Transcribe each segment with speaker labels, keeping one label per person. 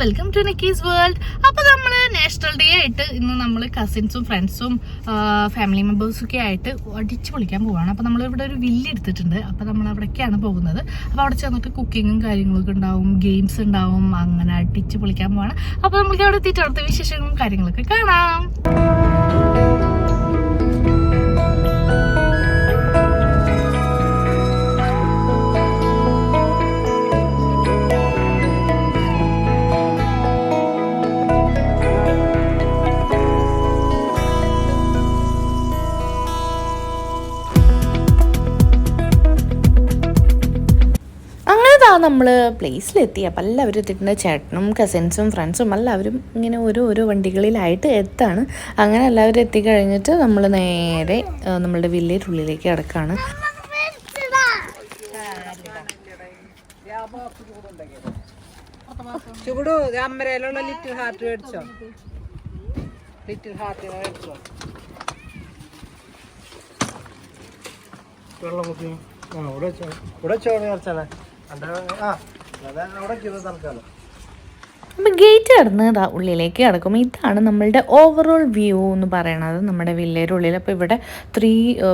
Speaker 1: Welcome to Nikki's world. അപ്പൊ നമ്മള് national day ആയിട്ട് ഇന്ന് നമ്മള് കസിൻസും ഫ്രണ്ട്സും ഫാമിലി മെമ്പേഴ്സും ഒക്കെ ആയിട്ട് അടിച്ചു പൊളിക്കാൻ പോവാണ്. അപ്പൊ നമ്മൾ ഇവിടെ ഒരു വില്ല എടുത്തിട്ടുണ്ട്. അപ്പൊ നമ്മൾ അവിടേക്കാണ് പോകുന്നത്. അപ്പൊ അവിടെ ചെന്നിട്ട് കുക്കിങ്ങും കാര്യങ്ങളൊക്കെ ഉണ്ടാവും, ഗെയിംസ് ഉണ്ടാവും, അങ്ങനെ അടിച്ചു പൊളിക്കാൻ പോവാണ്. അപ്പൊ നമുക്ക് അവിടെ എത്തിയിട്ട് അവിടുത്തെ വിശേഷങ്ങളും കാര്യങ്ങളൊക്കെ കാണാം. നമ്മൾ പ്ലേസിലെത്തി. അപ്പം എല്ലാവരും എത്തിയിട്ടുണ്ട്. ചേട്ടനും കസിൻസും ഫ്രണ്ട്സും എല്ലാവരും ഇങ്ങനെ ഓരോ വണ്ടികളിലായിട്ട് എത്താണ്. അങ്ങനെ എല്ലാവരും എത്തിക്കഴിഞ്ഞിട്ട് നമ്മൾ നേരെ നമ്മളുടെ വില്ലേജ് ഉള്ളിലേക്ക് കിടക്കുകയാണ്.
Speaker 2: ചൂടു അമ്മരയിലുള്ള ലിറ്റിൽ ഹാർട്ട് മേടിച്ചോ, ലിറ്റിൽ ഹാർട്ട് മേടിച്ചോ. വെള്ളം കുത്തി ഇവിടെ ചോറ് ചേർച്ചാലേ തൽക്കാലം.
Speaker 1: അപ്പം ഗേറ്റ് കടന്ന് ഇതാ ഉള്ളിലേക്ക് കിടക്കും. ഇതാണ് നമ്മളുടെ ഓവറോൾ വ്യൂ എന്ന് പറയണത് നമ്മുടെ വില്ലേജ് ഉള്ളിൽ. അപ്പോൾ ഇവിടെ 3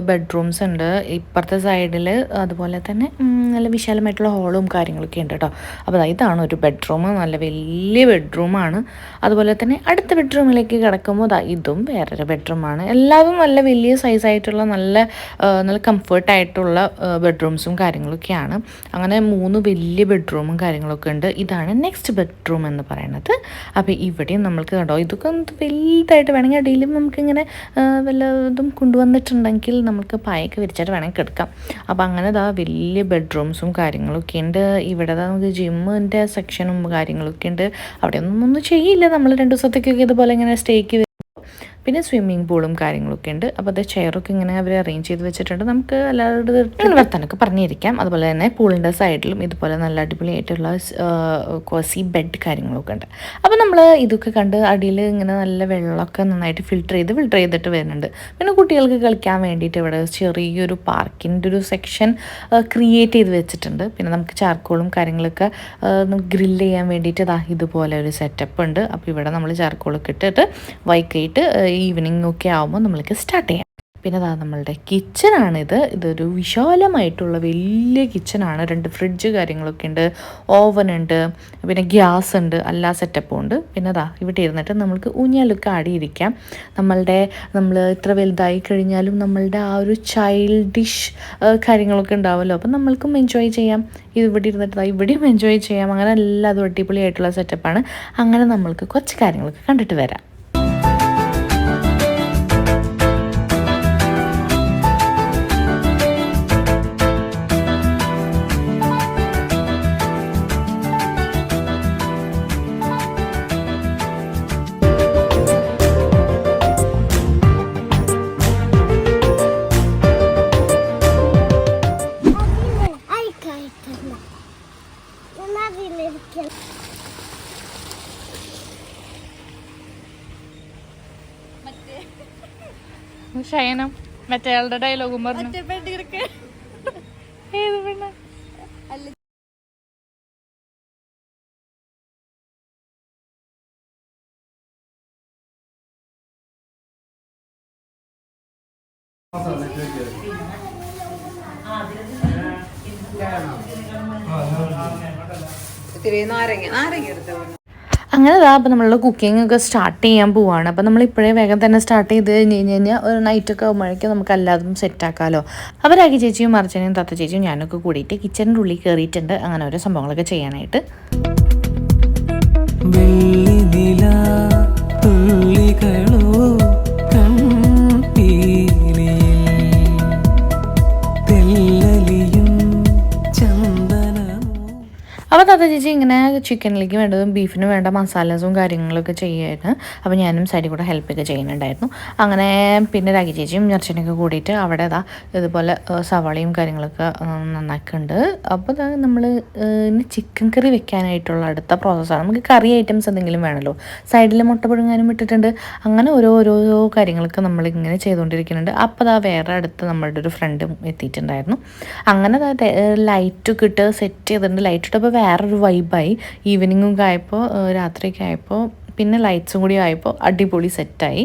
Speaker 1: ബെഡ്റൂംസ് ഉണ്ട് ഇപ്പുറത്തെ സൈഡിൽ. അതുപോലെ തന്നെ നല്ല വിശാലമായിട്ടുള്ള ഹോളും കാര്യങ്ങളൊക്കെ ഉണ്ട് കേട്ടോ. അപ്പോൾ ഇതാണ് ഒരു ബെഡ്റൂം, നല്ല വലിയ ബെഡ്റൂമാണ്. അതുപോലെ തന്നെ അടുത്ത ബെഡ്റൂമിലേക്ക് കിടക്കുമ്പോൾ ഇതും വേറൊരു ബെഡ്റൂമാണ്. എല്ലാവരും നല്ല വലിയ സൈസായിട്ടുള്ള നല്ല കംഫർട്ടായിട്ടുള്ള ബെഡ്റൂംസും കാര്യങ്ങളൊക്കെയാണ്. അങ്ങനെ 3 വലിയ ബെഡ്റൂമും കാര്യങ്ങളൊക്കെ ഉണ്ട്. ഇതാണ് നെക്സ്റ്റ് ബെഡ്റൂം എന്ന് പറയണത്. അപ്പോൾ ഇവിടെയും നമ്മൾക്ക് കണ്ടോ, ഇതൊക്കെ ഒന്ന് വലുതായിട്ട് വേണമെങ്കിൽ അടിയിലും നമുക്കിങ്ങനെ വല്ലതും കൊണ്ടുവന്നിട്ടുണ്ടെങ്കിൽ നമുക്ക് പായൊക്കെ വിരിച്ചിട്ട് വേണമെങ്കിൽ കിടക്കാം. അപ്പോൾ അങ്ങനെ വലിയ ബെഡ്റൂംസും കാര്യങ്ങളൊക്കെ ഉണ്ട്. ഇവിടെ നമുക്ക് ജിമ്മിൻ്റെ സെക്ഷനും കാര്യങ്ങളൊക്കെ ഉണ്ട്. അവിടെയൊന്നും ചെയ്യില്ല, നമ്മൾ 2 ദിവസത്തേക്കൊക്കെ ഇതുപോലെ ഇങ്ങനെ സ്റ്റേക്ക്. പിന്നെ സ്വിമ്മിങ് പൂളും കാര്യങ്ങളൊക്കെ ഉണ്ട്. അപ്പോൾ അത് ചെയറൊക്കെ ഇങ്ങനെ അവർ അറേഞ്ച് ചെയ്ത് വെച്ചിട്ടുണ്ട്. നമുക്ക് എല്ലാവരുടെ വർത്താനൊക്കെ പറഞ്ഞിരിക്കാം. അതുപോലെ തന്നെ പൂളിൻ്റെ സൈഡിലും ഇതുപോലെ നല്ല അടിപൊളിയായിട്ടുള്ള കോസി ബെഡ് കാര്യങ്ങളൊക്കെ ഉണ്ട്. അപ്പോൾ നമ്മൾ ഇതൊക്കെ കണ്ട് അടിയിൽ ഇങ്ങനെ നല്ല വെള്ളമൊക്കെ നന്നായിട്ട് ഫിൽറ്റർ ചെയ്തിട്ട് വരുന്നുണ്ട്. പിന്നെ കുട്ടികൾക്ക് കളിക്കാൻ വേണ്ടിയിട്ട് ഇവിടെ ചെറിയൊരു പാർക്കിൻ്റെ ഒരു സെക്ഷൻ ക്രിയേറ്റ് ചെയ്ത് വെച്ചിട്ടുണ്ട്. പിന്നെ നമുക്ക് ചാർക്കോളും കാര്യങ്ങളൊക്കെ ഗ്രില്ല് ചെയ്യാൻ വേണ്ടിയിട്ട് ഇതുപോലെ ഒരു സെറ്റപ്പ് ഉണ്ട്. അപ്പോൾ ഇവിടെ നമ്മൾ ചാർക്കോളൊക്കെ ഇട്ടിട്ട് വൈകിട്ട് ഈവനിങ് ഒക്കെ ആകുമ്പോൾ നമ്മൾക്ക് സ്റ്റാർട്ട് ചെയ്യാം. പിന്നെ നമ്മളുടെ കിച്ചണാണിത്. ഇതൊരു വിശാലമായിട്ടുള്ള വലിയ കിച്ചണാണ്. 2 ഫ്രിഡ്ജ് കാര്യങ്ങളൊക്കെ ഉണ്ട്, ഓവൻ ഉണ്ട്, പിന്നെ ഗ്യാസ് ഉണ്ട്, എല്ലാ സെറ്റപ്പും ഉണ്ട്. പിന്നെ ഇവിടെ ഇരുന്നിട്ട് നമ്മൾക്ക് ഊഞ്ഞാലൊക്കെ ആടിയിരിക്കാം. നമ്മൾ ഇത്ര വലുതായി കഴിഞ്ഞാലും നമ്മളുടെ ആ ഒരു ചൈൽഡിഷ് കാര്യങ്ങളൊക്കെ ഉണ്ടാവുമല്ലോ. അപ്പം നമ്മൾക്കും എൻജോയ് ചെയ്യാം. ഇവിടെ ഇരുന്നിട്ട് ഇവിടെയും എൻജോയ് ചെയ്യാം. അങ്ങനെ എല്ലാതും അടിപൊളിയായിട്ടുള്ള സെറ്റപ്പാണ്. അങ്ങനെ നമ്മൾക്ക് കുറച്ച് കാര്യങ്ങളൊക്കെ കണ്ടിട്ട് വരാം. ശയനം മറ്റേയാളുടെ ഡയലോഗും പറഞ്ഞു. ഏത് പെണ്ണ? അങ്ങനെ അപ്പോൾ നമ്മളുടെ കുക്കിംഗ് ഒക്കെ സ്റ്റാർട്ട് ചെയ്യാൻ പോവുകയാണ്. അപ്പോൾ നമ്മളിപ്പോഴേ വേഗം തന്നെ സ്റ്റാർട്ട് ചെയ്ത് കഴിഞ്ഞ് ഒരു നൈറ്റൊക്കെ ആകുമ്പോഴേക്കും നമുക്ക് എല്ലാതും സെറ്റാക്കാമല്ലോ. അപ്പോൾ രാഗി ചേച്ചിയും അർച്ചനയും തത്ത ചേച്ചിയും ഞാനൊക്കെ കൂടിയിട്ട് കിച്ചണിൻ്റെ ഉള്ളിൽ കയറിയിട്ടുണ്ട് അങ്ങനെ ഓരോ സംഭവങ്ങളൊക്കെ ചെയ്യാനായിട്ട്. അപ്പോൾ താത്ത ചേച്ചി ഇങ്ങനെ ചിക്കനിലേക്ക് വേണ്ടതും ബീഫിന് വേണ്ട മസാലസും കാര്യങ്ങളൊക്കെ ചെയ്യുമായിരുന്നു. അപ്പോൾ ഞാനും സൈഡിൽ കൂടെ ഹെൽപ്പൊക്കെ ചെയ്യുന്നുണ്ടായിരുന്നു. അങ്ങനെ പിന്നെ രാഗി ചേച്ചിയും അർച്ചനയൊക്കെ കൂടിയിട്ട് അവിടെ ഇതുപോലെ സവാളയും കാര്യങ്ങളൊക്കെ നന്നാക്കുന്നുണ്ട്. അപ്പോൾ നമ്മൾ ഇനി ചിക്കൻ കറി വെക്കാനായിട്ടുള്ള അടുത്ത പ്രോസസ്സാണ്. നമുക്ക് കറി ഐറ്റംസ് എന്തെങ്കിലും വേണമല്ലോ. സൈഡിൽ മുട്ട പുഴുങ്ങാനും ഇട്ടിട്ടുണ്ട്. അങ്ങനെ ഓരോ കാര്യങ്ങളൊക്കെ നമ്മളിങ്ങനെ ചെയ്തുകൊണ്ടിരിക്കുന്നുണ്ട്. അപ്പോൾ വേറെ അടുത്ത് നമ്മളുടെ ഒരു ഫ്രണ്ടും എത്തിയിട്ടുണ്ടായിരുന്നു. അങ്ങനെ ലൈറ്റൊക്കെ ഇട്ട് സെറ്റ് ചെയ്തിട്ടുണ്ട്. ലൈറ്റ് ഇട്ടപ്പോൾ വേറെ വേറൊരു വൈബായി. ഈവനിങ്ങൊക്കെ ആയപ്പോൾ രാത്രിയൊക്കെ ആയപ്പോൾ പിന്നെ ലൈറ്റ്സും കൂടി ആയപ്പോൾ അടിപൊളി സെറ്റായി.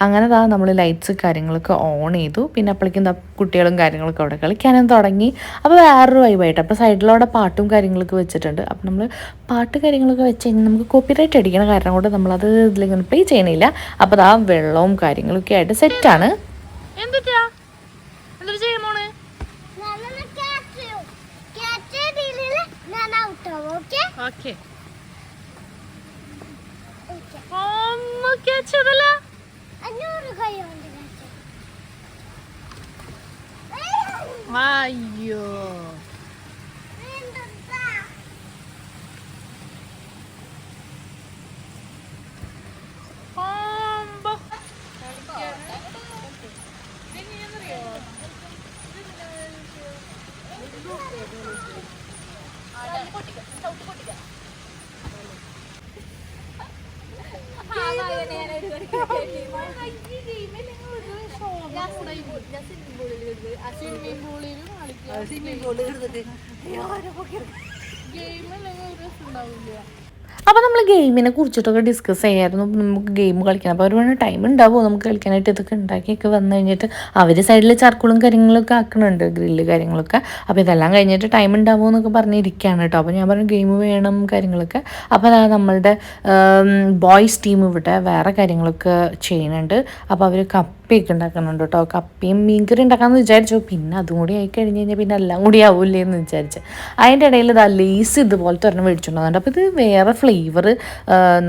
Speaker 1: അങ്ങനെ നമ്മൾ ലൈറ്റ്സ് കാര്യങ്ങളൊക്കെ ഓൺ ചെയ്തു. പിന്നെ അപ്പോഴേക്കും കുട്ടികളും കാര്യങ്ങളൊക്കെ അവിടെ കളിക്കാനും തുടങ്ങി. അപ്പോൾ വേറൊരു വൈബായിട്ട് അപ്പോൾ സൈഡിലവിടെ പാട്ടും കാര്യങ്ങളൊക്കെ വെച്ചിട്ടുണ്ട്. അപ്പോൾ നമ്മൾ പാട്ട് കാര്യങ്ങളൊക്കെ വെച്ച് കഴിഞ്ഞാൽ നമുക്ക് കോപ്പിറൈറ്റ് അടിക്കണ കാരണം കൊണ്ട് നമ്മളത് ഇതിലിങ്ങനെ പ്ലേ ചെയ്യണില്ല. അപ്പോൾ വെള്ളവും കാര്യങ്ങളൊക്കെ ആയിട്ട് സെറ്റാണ്. എന്തുട്ടാ എന്തൊരു ചെയ്യുമോണ് ഓക്കെ അയ്യോ അപ്പോൾ നമ്മൾ ഗെയിമിനെ കുറിച്ചിട്ടൊക്കെ ഡിസ്കസ് ചെയ്യായിരുന്നു. നമുക്ക് ഗെയിം കളിക്കണം. അപ്പോൾ അവർ പറഞ്ഞ ടൈം ഉണ്ടാവുമോ നമുക്ക് കളിക്കാനായിട്ട്? ഇതൊക്കെ ഉണ്ടാക്കിയൊക്കെ വന്നു കഴിഞ്ഞിട്ട് അവർ സൈഡിൽ ചാർക്കോളും കാര്യങ്ങളൊക്കെ ആക്കുന്നുണ്ട്, ഗ്രില്ല് കാര്യങ്ങളൊക്കെ. അപ്പോൾ ഇതെല്ലാം കഴിഞ്ഞിട്ട് ടൈം ഉണ്ടാവുമോ എന്നൊക്കെ പറഞ്ഞിരിക്കുകയാണ് കേട്ടോ. അപ്പോൾ ഞാൻ പറഞ്ഞു ഗെയിം വേണം കാര്യങ്ങളൊക്കെ. അപ്പോൾ നമ്മളുടെ ബോയ്സ് ടീം ഇവിടെ വേറെ കാര്യങ്ങളൊക്കെ ചെയ്യുന്നുണ്ട്. അപ്പോൾ അവർ കപ്പയൊക്കെ ഉണ്ടാക്കുന്നുണ്ട് കേട്ടോ. കപ്പയും മീൻകറി ഉണ്ടാക്കാമെന്ന് വിചാരിച്ചു. പിന്നെ അതും കൂടി ആയി കഴിഞ്ഞ് കഴിഞ്ഞാൽ പിന്നെ എല്ലാം കൂടി ആവില്ലേ എന്ന് വിചാരിച്ച് അതിൻ്റെ ഇടയിൽ ലേസ് ഇതുപോലത്തെ ഒരെണ്ണം മേടിച്ചിട്ടുണ്ടാകുന്നുണ്ട്. അപ്പോൾ ഇത് വേറെ ഫ്ലേവർ,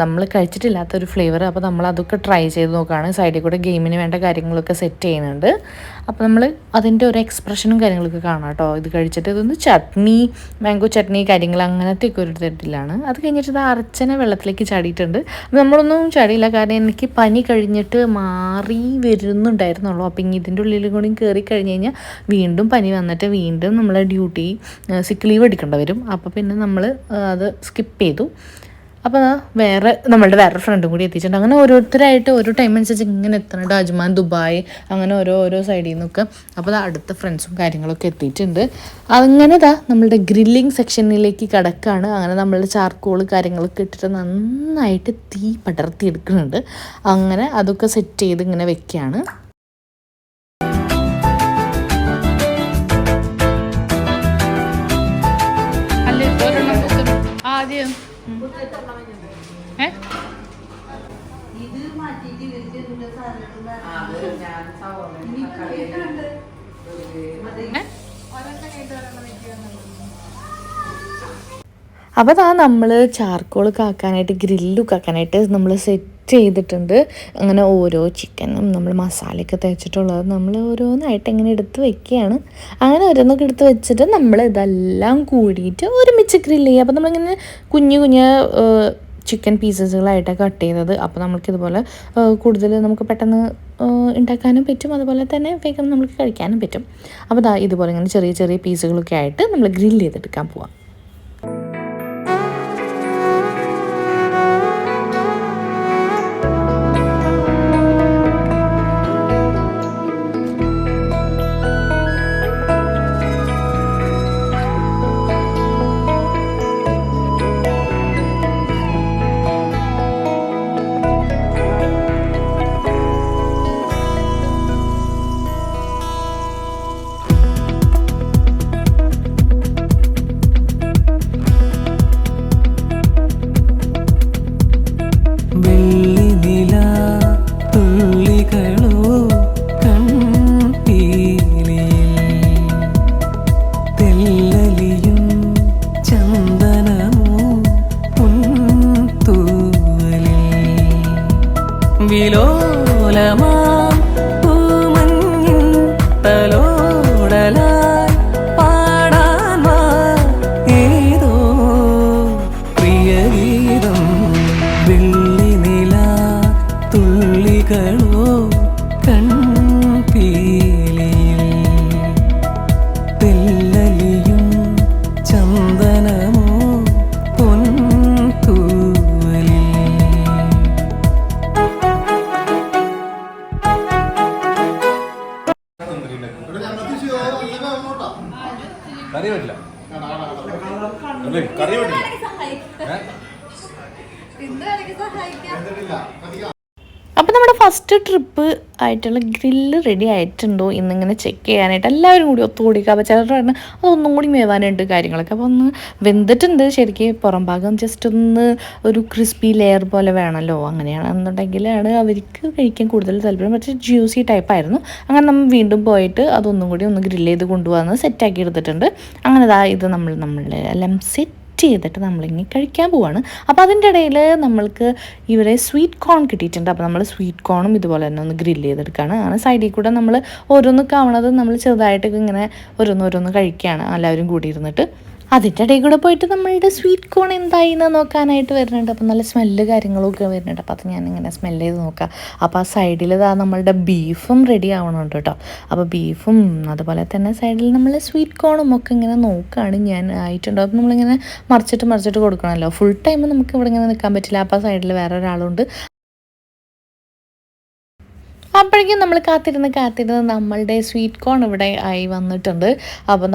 Speaker 1: നമ്മൾ കഴിച്ചിട്ടില്ലാത്തൊരു ഫ്ലേവർ. അപ്പോൾ നമ്മൾ അതൊക്കെ ട്രൈ ചെയ്ത് നോക്കുകയാണ്. സൈഡിൽ കൂടെ ഗെയിമിന് വേണ്ട കാര്യങ്ങളൊക്കെ സെറ്റ് ചെയ്യുന്നുണ്ട്. അപ്പോൾ നമ്മൾ അതിൻ്റെ ഒരു എക്സ്പ്രഷനും കാര്യങ്ങളൊക്കെ കാണാം കേട്ടോ. ഇത് കഴിച്ചിട്ട് ഇതൊന്ന് ചട്നി, മാംഗോ ചട്നി കാര്യങ്ങൾ അങ്ങനത്തെയൊക്കെ ഒരു തരത്തിലാണ്. അത് കഴിഞ്ഞിട്ട് ഇത് അർച്ചന വെള്ളത്തിലേക്ക് ചാടിയിട്ടുണ്ട്. നമ്മളൊന്നും ചാടിയില്ല, കാരണം എനിക്ക് പനി കഴിഞ്ഞിട്ട് മാറി വരുന്നുണ്ടായിരുന്നുള്ളൂ. അപ്പോൾ ഇനി ഇതിൻ്റെ ഉള്ളിൽ കൂടി കയറി കഴിഞ്ഞ് കഴിഞ്ഞാൽ വീണ്ടും പനി വന്നിട്ട് വീണ്ടും നമ്മൾ ഡ്യൂട്ടി സിക്ക് ലീവ് എടുക്കേണ്ടി വരും. അപ്പോൾ പിന്നെ നമ്മൾ അത് സ്കിപ്പ് ചെയ്തു. അപ്പോൾ നമ്മളുടെ വേറെ ഫ്രണ്ടും കൂടി എത്തിയിട്ടുണ്ട്. അങ്ങനെ ഓരോരുത്തരായിട്ട് ഓരോ ടൈം അനുസരിച്ച് ഇങ്ങനെ എത്തുന്നുണ്ട്. അജ്മാൻ, ദുബായ്, അങ്ങനെ ഓരോ സൈഡിൽ നിന്നൊക്കെ. അപ്പോൾ അടുത്ത ഫ്രണ്ട്സും കാര്യങ്ങളൊക്കെ എത്തിയിട്ടുണ്ട്. അങ്ങനെ നമ്മളുടെ ഗ്രില്ലിങ് സെക്ഷനിലേക്ക് കിടക്കുകയാണ്. അങ്ങനെ നമ്മളുടെ ചാർക്കോൾ കാര്യങ്ങളൊക്കെ ഇട്ടിട്ട് നന്നായിട്ട് തീ പടർത്തി എടുക്കുന്നുണ്ട്. അങ്ങനെ അതൊക്കെ സെറ്റ് ചെയ്ത് ഇങ്ങനെ വെക്കുകയാണ്. ആദ്യം അപ്പോൾ നമ്മൾ ചാർക്കോളൊക്കെ ആക്കാനായിട്ട് ഗ്രില്ലൊക്കെ ആക്കാനായിട്ട് നമ്മൾ സെറ്റ് ചെയ്തിട്ടുണ്ട്. അങ്ങനെ ഓരോ ചിക്കനും നമ്മൾ മസാലയൊക്കെ തേച്ചിട്ടുള്ളത് നമ്മൾ ഓരോന്നായിട്ട് ഇങ്ങനെ എടുത്ത് വെക്കുകയാണ്. അങ്ങനെ ഓരോന്നൊക്കെ എടുത്ത് വെച്ചിട്ട് നമ്മൾ ഇതെല്ലാം കൂടിയിട്ട് ഒരുമിച്ച് ഗ്രില്ല് ചെയ്യുക. അപ്പോൾ നമ്മളിങ്ങനെ കുഞ്ഞു ചിക്കൻ പീസസുകളായിട്ടാണ് കട്ട് ചെയ്യുന്നത്. അപ്പോൾ നമുക്കിതുപോലെ കൂടുതൽ നമുക്ക് പെട്ടെന്ന് ഉണ്ടാക്കാനും പറ്റും, അതുപോലെ തന്നെ വേഗം നമുക്ക് കഴിക്കാനും പറ്റും. അപ്പോൾ ഇതുപോലെ ഇങ്ങനെ ചെറിയ പീസുകളൊക്കെ ആയിട്ട് നമ്മൾ ഗ്രില്ല് ചെയ്തെടുക്കാൻ പോവാം. അപ്പോൾ നമ്മുടെ ഫസ്റ്റ് ട്രിപ്പ് ആയിട്ടുള്ള ഗ്രില്ല് റെഡി ആയിട്ടുണ്ടോ എന്നിങ്ങനെ ചെക്ക് ചെയ്യാനായിട്ട് എല്ലാവരും കൂടി ഒത്തുകൂടിക്കുക. അപ്പോൾ ചിലർ പറഞ്ഞാൽ അതൊന്നും കൂടി വേവാനുണ്ട് കാര്യങ്ങളൊക്കെ. അപ്പോൾ ഒന്ന് വെന്തിട്ടുണ്ട് ശരിക്കും, പുറം ഭാഗം ജസ്റ്റ് ഒന്ന് ഒരു ക്രിസ്പി ലെയർ പോലെ വേണമല്ലോ. അങ്ങനെയാണെന്നുണ്ടെങ്കിലാണ് അവർക്ക് കഴിക്കാൻ കൂടുതൽ താല്പര്യം. പക്ഷേ ജ്യൂസി ടൈപ്പായിരുന്നു. അങ്ങനെ നമ്മൾ വീണ്ടും പോയിട്ട് അതൊന്നും കൂടി ഒന്ന് ഗ്രില്ല് ചെയ്ത് കൊണ്ടുപോകാമെന്ന് സെറ്റാക്കി എടുത്തിട്ടുണ്ട്. അങ്ങനെ ഇത് എല്ലാം സെറ്റ് ചെയ്തിട്ട് നമ്മളിങ്ങനെ കഴിക്കാൻ പോവാണ്. അപ്പോൾ അതിൻ്റെ ഇടയിൽ നമ്മൾക്ക് ഇവിടെ സ്വീറ്റ് കോൺ കിട്ടിയിട്ടുണ്ട്. അപ്പോൾ നമ്മൾ സ്വീറ്റ് കോണും ഇതുപോലെ തന്നെ ഒന്ന് ഗ്രില്ല് ചെയ്തെടുക്കുകയാണ്. അങ്ങനെ സൈഡിൽ കൂടെ നമ്മൾ ഓരോന്ന് കാണുന്നത് നമ്മൾ ചെറുതായിട്ട് ഇങ്ങനെ ഓരോന്ന് കഴിക്കുകയാണ് എല്ലാവരും കൂടി ഇരുന്നിട്ട്. അതിൻ്റെ ഇടയിൽ കൂടെ പോയിട്ട് നമ്മളുടെ സ്വീറ്റ് കോൺ എന്തായി എന്ന് നോക്കാനായിട്ട് വരുന്നുണ്ട്. അപ്പോൾ നല്ല സ്മെല്ല് കാര്യങ്ങളൊക്കെ വരുന്നുണ്ട്. അപ്പോൾ അത് ഞാനിങ്ങനെ സ്മെല്ല് ചെയ്ത് നോക്കാം. അപ്പോൾ ആ സൈഡിൽ നമ്മളുടെ ബീഫും റെഡി ആവണുണ്ട് കേട്ടോ. അപ്പോൾ ബീഫും അതുപോലെ തന്നെ സൈഡിൽ നമ്മൾ സ്വീറ്റ് കോണും ഒക്കെ ഇങ്ങനെ നോക്കുകയാണ് ഞാൻ ആയിട്ടുണ്ടോ. അപ്പോൾ നമ്മളിങ്ങനെ മറിച്ചിട്ട് കൊടുക്കണമല്ലോ. ഫുൾ ടൈം നമുക്ക് ഇവിടെ ഇങ്ങനെ നിൽക്കാൻ പറ്റില്ല. അപ്പോൾ സൈഡിൽ വേറെ ഒരാളുണ്ട്. അപ്പോഴേക്കും നമ്മൾ കാത്തിരുന്ന് നമ്മളുടെ സ്വീറ്റ് കോൺ ഇവിടെ ആയി വന്നിട്ടുണ്ട്. അപ്പോൾ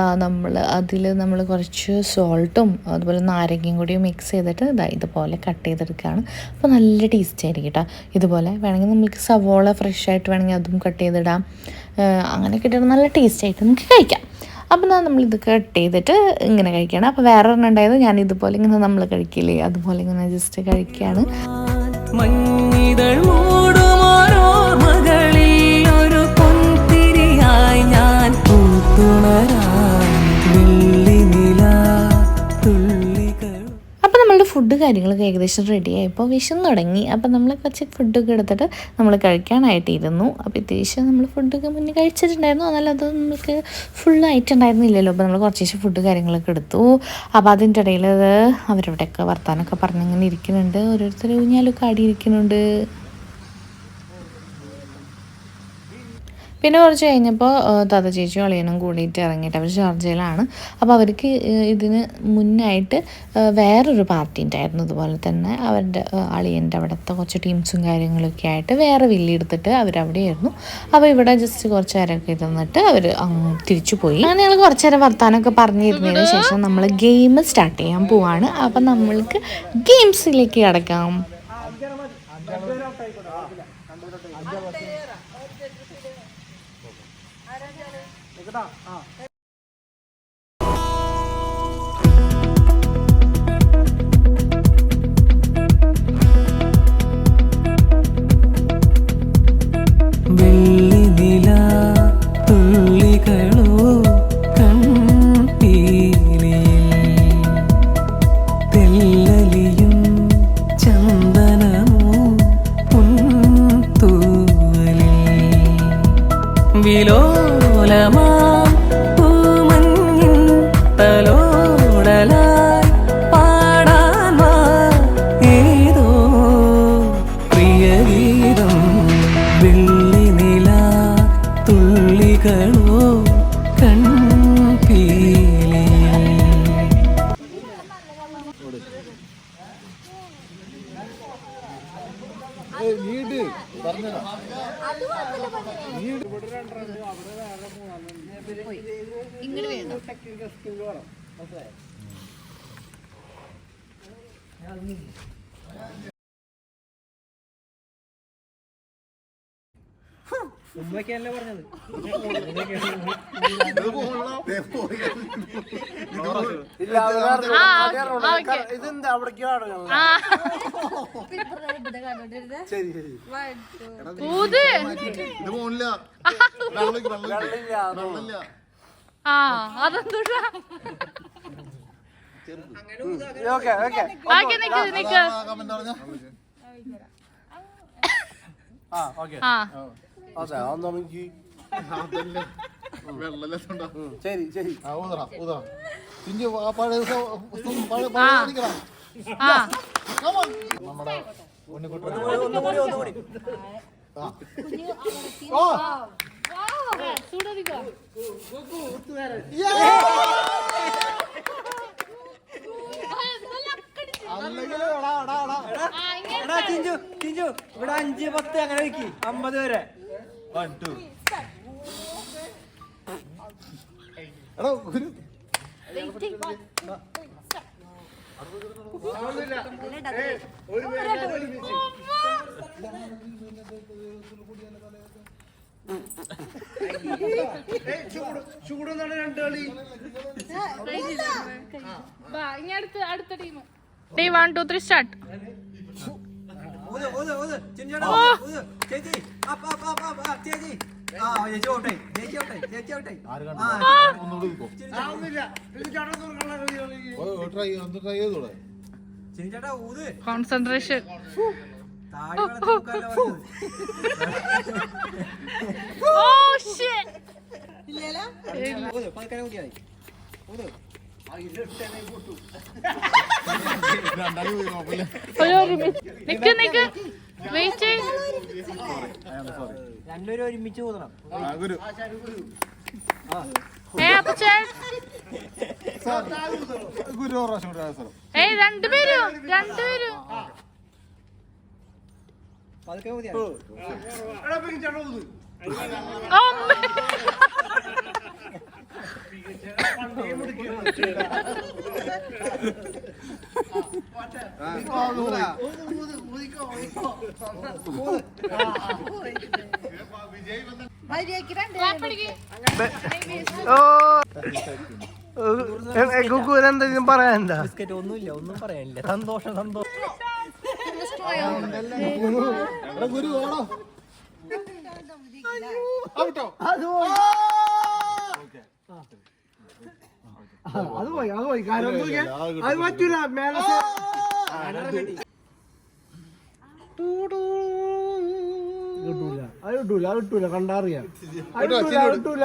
Speaker 1: നമ്മൾ കുറച്ച് സോൾട്ടും അതുപോലെ നാരങ്ങയും കൂടി മിക്സ് ചെയ്തിട്ട് ഇതുപോലെ കട്ട് ചെയ്തെടുക്കുകയാണ്. അപ്പോൾ നല്ല ടേസ്റ്റ് ആയിരിക്കും കേട്ടോ. ഇതുപോലെ വേണമെങ്കിൽ നമുക്ക് സവോള ഫ്രഷ് ആയിട്ട് വേണമെങ്കിൽ അതും കട്ട് ചെയ്തിടാം. അങ്ങനെ കിട്ടിയിട്ട് നല്ല ടേസ്റ്റ് ആയിട്ട് നമുക്ക് കഴിക്കാം. അപ്പോൾ നമ്മളിത് കട്ട് ചെയ്തിട്ട് ഇങ്ങനെ കഴിക്കുകയാണ്. അപ്പോൾ വേറെ ഒരെണ്ണം ഉണ്ടായത് ഞാൻ ഇതുപോലെ ഇങ്ങനെ നമ്മൾ കഴിക്കില്ലേ, അതുപോലെ ഇങ്ങനെ ജസ്റ്റ് കഴിക്കുകയാണ്. അപ്പോൾ നമ്മളുടെ ഫുഡ് കാര്യങ്ങളൊക്കെ ഏകദേശം റെഡിയായപ്പോൾ വിശന്ന് തുടങ്ങി. അപ്പോൾ നമ്മൾ കുറച്ച് ഫുഡൊക്കെ എടുത്തിട്ട് നമ്മൾ കഴിക്കാനായിട്ടിരുന്നു. അപ്പോൾ അത്യാവശ്യം നമ്മൾ ഫുഡൊക്കെ മുന്നേ കഴിച്ചിട്ടുണ്ടായിരുന്നു. എന്നാലും അത് നമുക്ക് ഫുള്ളായിട്ടുണ്ടായിരുന്നില്ലല്ലോ. അപ്പോൾ നമ്മൾ കുറച്ച് ഫുഡ് കാര്യങ്ങളൊക്കെ എടുത്തു. അപ്പോൾ അതിൻ്റെ ഇടയിൽ അവരവിടെയൊക്കെ വർത്താനമൊക്കെ പറഞ്ഞിങ്ങനെ ഇരിക്കുന്നുണ്ട്. ഓരോരുത്തർ ഊഞ്ഞാലൊക്കെ ആടിയിരിക്കുന്നുണ്ട്. പിന്നെ കുറച്ച് കഴിഞ്ഞപ്പോൾ താത്ത ചേച്ചിയും അളിയനും കൂടിയിട്ട് ഇറങ്ങിയിട്ട് അവർ ഷാർജയിലാണ്. അപ്പോൾ അവർക്ക് ഇതിന് മുന്നായിട്ട് വേറൊരു പാർട്ടി ഉണ്ടായിരുന്നു. ഇതുപോലെ തന്നെ അവരുടെ അളിയൻ്റെ അവിടുത്തെ കുറച്ച് ടീംസും കാര്യങ്ങളൊക്കെ ആയിട്ട് വേറെ വില്ലി എടുത്തിട്ട് അവരവിടെയായിരുന്നു. അപ്പോൾ ഇവിടെ ജസ്റ്റ് കുറച്ച് നേരമൊക്കെ ഇരുന്നിട്ട് അവർ തിരിച്ചു പോയി. അങ്ങനെ ഞങ്ങൾ കുറച്ച് നേരം വർത്താനമൊക്കെ പറഞ്ഞിരുന്നതിന് ശേഷം നമ്മൾ ഗെയിം സ്റ്റാർട്ട് ചെയ്യാൻ പോവാണ്. അപ്പം നമ്മൾക്ക് ഗെയിംസിലേക്ക് കിടക്കാം.
Speaker 2: ഉമ്മക്കല്ലേ പറഞ്ഞത്. ഇതെന്താ അവിടേക്കോ അതെ അന്നെനിക്ക് ശരി ശരി നമ്മുടെ ഒന്നുകൂടി ചിഞ്ചു ഇവിടെ 5, 10 അങ്ങനെ വെക്കി 50 വരെ. 1 2 എടോ
Speaker 3: ചൂടുന്നാണ് രണ്ട് കളി.
Speaker 4: അടുത്ത ടീം 1 2 3 സ്റ്റാർട്ട്. കോൺസെൻട്രേഷൻ. നിക്ക് വെയിറ്റ്.
Speaker 3: രണ്ടുപേരും ഒരുമിച്ച് ഊതണം.
Speaker 4: രണ്ടുപേരും
Speaker 3: എന്തെങ്കിലും പറയാനുണ്ടോ? ഒന്നുമില്ല, ഒന്നും പറയാനില്ല. സന്തോഷം സന്തോഷം. അത് പോയി കാര്യം അത് പറ്റൂല. മേലെ കിട്ടൂല കണ്ടറിയാം. കിട്ടൂല.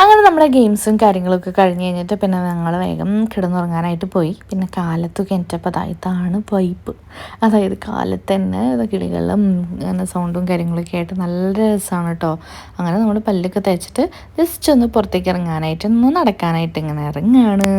Speaker 1: അങ്ങനെ നമ്മുടെ ഗെയിംസും കാര്യങ്ങളൊക്കെ കഴിഞ്ഞ് കഴിഞ്ഞിട്ട് പിന്നെ ഞങ്ങൾ വേഗം കിടന്നുറങ്ങാനായിട്ട് പോയി. പിന്നെ കാലത്ത് കിണറ്റപ്പോൾ ഇതാണ് വൈബ്. അതായത് കാലത്ത് തന്നെ കിളികളും അങ്ങനെ സൗണ്ടും കാര്യങ്ങളൊക്കെ ആയിട്ട് നല്ല രസമാണ് കേട്ടോ. അങ്ങനെ നമ്മൾ പല്ലൊക്കെ തേച്ചിട്ട് ജസ്റ്റ് ഒന്ന് പുറത്തേക്ക് ഇറങ്ങാനായിട്ട് ഒന്ന് നടക്കാനായിട്ട് ഇങ്ങനെ ഇറങ്ങാണ്.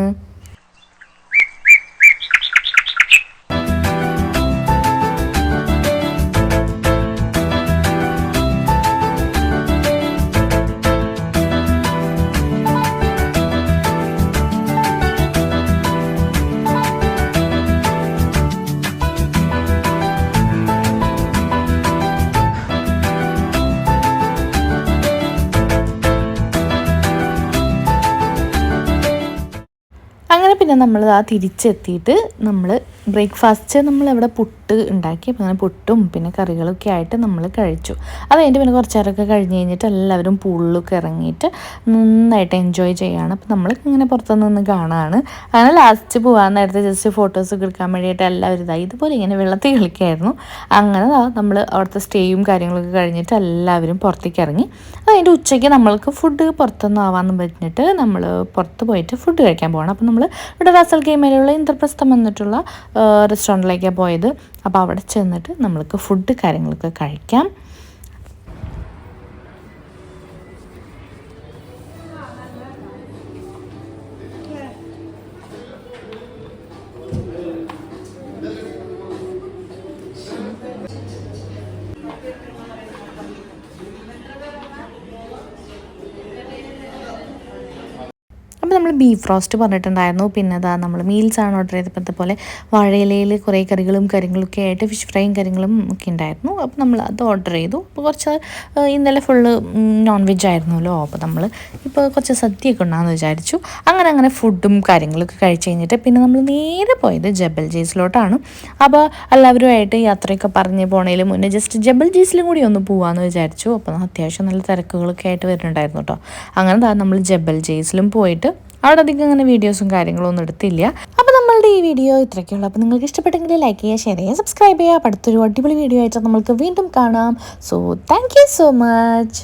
Speaker 1: അങ്ങനെ പിന്നെ നമ്മൾ തിരിച്ചെത്തിയിട്ട് നമ്മൾ ബ്രേക്ക്ഫാസ്റ്റ് നമ്മളവിടെ പുട്ട് ഉണ്ടാക്കി. അങ്ങനെ പുട്ടും പിന്നെ കറികളൊക്കെ ആയിട്ട് നമ്മൾ കഴിച്ചു. അത് കഴിഞ്ഞിട്ട് പിന്നെ കുറച്ച് നേരമൊക്കെ കഴിഞ്ഞ് കഴിഞ്ഞിട്ട് എല്ലാവരും പൂളിലൊക്കെ ഇറങ്ങിയിട്ട് നന്നായിട്ട് എൻജോയ് ചെയ്യുകയാണ്. അപ്പോൾ നമ്മൾ ഇങ്ങനെ പുറത്തുനിന്ന് കാണുകയാണ്. അങ്ങനെ ലാസ്റ്റ് പോകാൻ നേരത്തെ ജസ്റ്റ് ഫോട്ടോസൊക്കെ എടുക്കാൻ വേണ്ടിയിട്ട് എല്ലാവരും ഇതുപോലെ ഇങ്ങനെ വെള്ളത്തിൽ കളിക്കായിരുന്നു. അങ്ങനെ നമ്മൾ അവിടുത്തെ സ്റ്റേയും കാര്യങ്ങളൊക്കെ കഴിഞ്ഞിട്ട് എല്ലാവരും പുറത്തേക്ക് ഇറങ്ങി. അത് കഴിഞ്ഞിട്ട് ഉച്ചയ്ക്ക് നമ്മൾക്ക് ഫുഡ് പുറത്തൊന്നും ആവാമെന്ന് പറഞ്ഞിട്ട് നമ്മൾ പുറത്ത് പോയിട്ട് ഫുഡ് കഴിക്കാൻ പോകണം. അപ്പോൾ നമ്മൾ ഇവിടെ റാസൽ ഗെയിമിലുള്ള ഇന്ദ്രപ്രസ്ഥം വന്നിട്ടുള്ള റെസ്റ്റോറൻറ്റിലേക്കാണ് പോയത്. അപ്പോൾ അവിടെ ചെന്നിട്ട് നമ്മൾക്ക് ഫുഡ് കാര്യങ്ങളൊക്കെ കഴിക്കാം. അപ്പോൾ നമ്മൾ ബീഫ് റോസ്റ്റ് പറഞ്ഞിട്ടുണ്ടായിരുന്നു. പിന്നെ നമ്മൾ മീൽസാണ് ഓർഡർ ചെയ്തപ്പോഴത്തെ പോലെ വാഴയിലയിൽ കുറേ കറികളും കാര്യങ്ങളൊക്കെ ആയിട്ട് ഫിഷ് ഫ്രൈയും കാര്യങ്ങളും ഒക്കെ ഉണ്ടായിരുന്നു. അപ്പോൾ നമ്മൾ അത് ഓർഡർ ചെയ്തു. അപ്പോൾ കുറച്ച് ഇന്നലെ ഫുള്ള് നോൺ വെജ് ആയിരുന്നല്ലോ. അപ്പോൾ നമ്മൾ ഇപ്പോൾ കുറച്ച് സദ്യയൊക്കെ ഉണ്ടാകുമെന്ന് വിചാരിച്ചു. അങ്ങനെ ഫുഡും കാര്യങ്ങളൊക്കെ കഴിച്ച് കഴിഞ്ഞിട്ട് പിന്നെ നമ്മൾ നേരെ പോയത് ജബൽ ജെയ്സിലോട്ടാണ്. അപ്പോൾ എല്ലാവരുമായിട്ട് യാത്രയൊക്കെ പറഞ്ഞ് പോണതിൽ മുന്നേ ജസ്റ്റ് ജബൽ ജെയ്സിലും കൂടി ഒന്ന് പോകാമെന്ന് വിചാരിച്ചു. അപ്പോൾ അത്യാവശ്യം നല്ല തിരക്കുകളൊക്കെ ആയിട്ട് വരുന്നുണ്ടായിരുന്നു കേട്ടോ. അങ്ങനെ നമ്മൾ ജബൽ ജെയ്സിലും പോയിട്ട് അവിടെ അധികം അങ്ങനെ വീഡിയോസും കാര്യങ്ങളും ഒന്നും എടുത്തില്ല. അപ്പോൾ നമ്മളുടെ ഈ വീഡിയോ ഇത്രയൊക്കെയുള്ളൂ. അപ്പോൾ നിങ്ങൾക്ക് ഇഷ്ടപ്പെട്ടെങ്കിൽ ലൈക്ക് ചെയ്യുക, ഷെയർ ചെയ്യുക, സബ്സ്ക്രൈബ് ചെയ്യുക. അപ്പോൾ അടുത്തൊരു അടിപൊളി വീഡിയോ ആയിട്ട് നമ്മൾക്ക് വീണ്ടും കാണാം. So thank you so much.